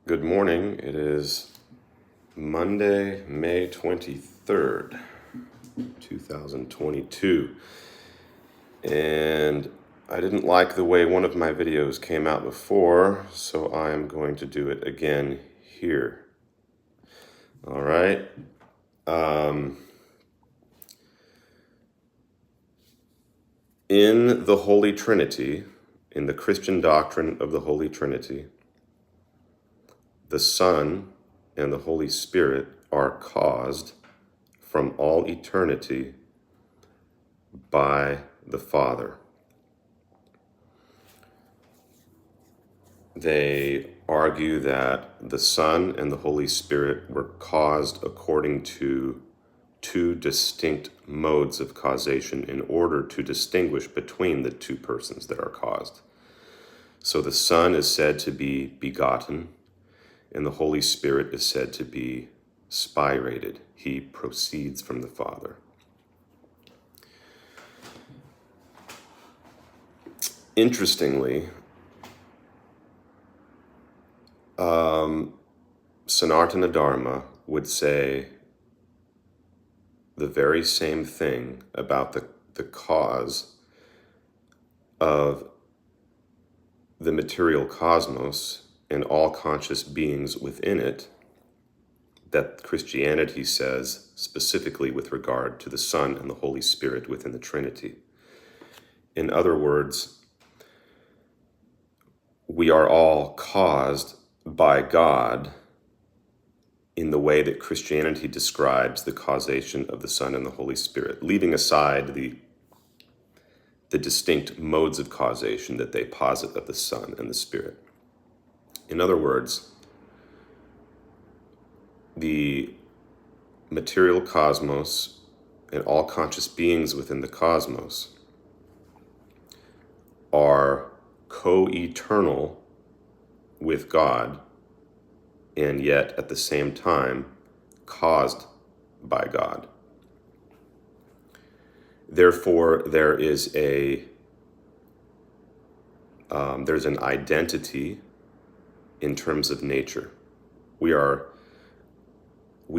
Good morning. It is Monday, May 23rd, 2022. And I didn't like the way one of my videos came out before, so I'm going to do it again here. All right. In the Holy Trinity, in the Christian doctrine of the Holy Trinity, the Son and the Holy Spirit are caused from all eternity by the Father. They argue that the Son and the Holy Spirit were caused according to two distinct modes of causation in order to distinguish between the two persons that are caused. So the Son is said to be begotten, and the Holy Spirit is said to be spirated. He proceeds from the Father. Interestingly, Sanatana Dharma would say the very same thing about the cause of the material cosmos and all conscious beings within it that Christianity says specifically with regard to the Son and the Holy Spirit within the Trinity. In other words, we are all caused by God in the way that Christianity describes the causation of the Son and the Holy Spirit, leaving aside the distinct modes of causation that they posit of the Son and the Spirit. In other words, the material cosmos and all conscious beings within the cosmos are co-eternal with God, and yet at the same time caused by God. Therefore, there's an identity in terms of nature. We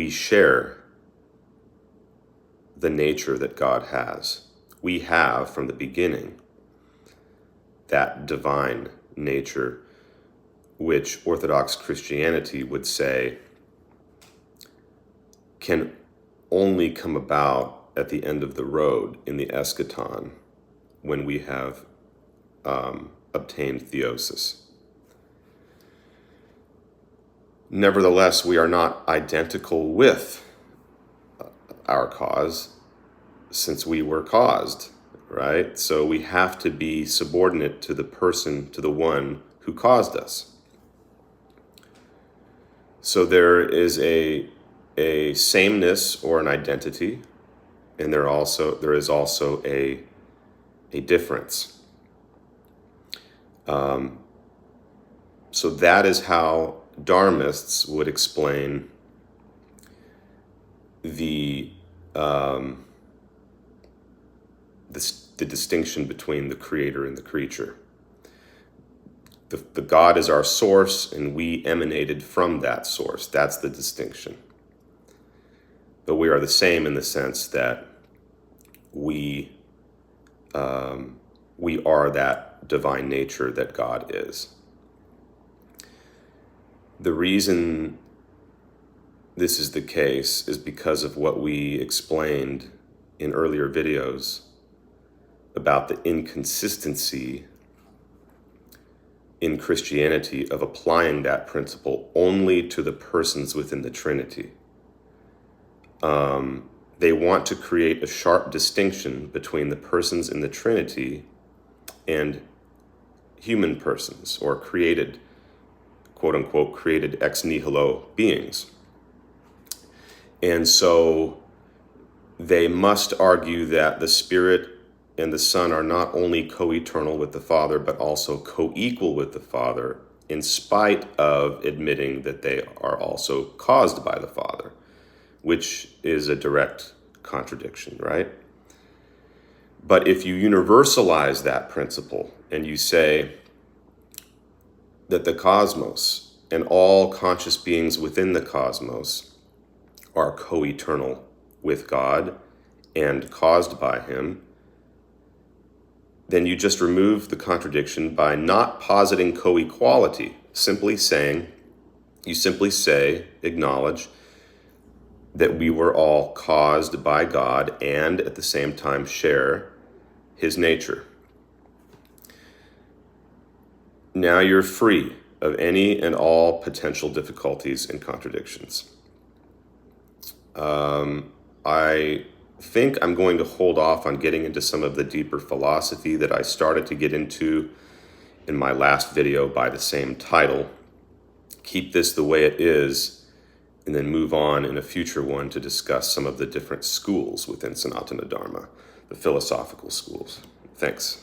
share the nature that God has. We have from the beginning that divine nature, which Orthodox Christianity would say can only come about at the end of the road in the eschaton when we have obtained theosis. Nevertheless, we are not identical with our cause since we were caused, right? So we have to be subordinate to the person, to the one who caused us. So there is a sameness or an identity, and there is also a difference. So that is how Dharmists would explain the distinction between the creator and the creature. The God is our source, and we emanated from that source. That's the distinction. But we are the same in the sense that we are that divine nature that God is. The reason this is the case is because of what we explained in earlier videos about the inconsistency in Christianity of applying that principle only to the persons within the Trinity. They want to create a sharp distinction between the persons in the Trinity and human persons, or created, quote unquote, created ex nihilo beings. And so they must argue that the Spirit and the Son are not only co-eternal with the Father, but also co-equal with the Father, in spite of admitting that they are also caused by the Father, which is a direct contradiction, right? But if you universalize that principle and you say that the cosmos and all conscious beings within the cosmos are co-eternal with God and caused by him, then you just remove the contradiction by not positing co-equality, you simply say, acknowledge that we were all caused by God and at the same time share his nature. Now you're free of any and all potential difficulties and contradictions. I think I'm going to hold off on getting into some of the deeper philosophy that I started to get into in my last video by the same title. Keep this the way it is, and then move on in a future one to discuss some of the different schools within Sanatana Dharma, the philosophical schools. Thanks.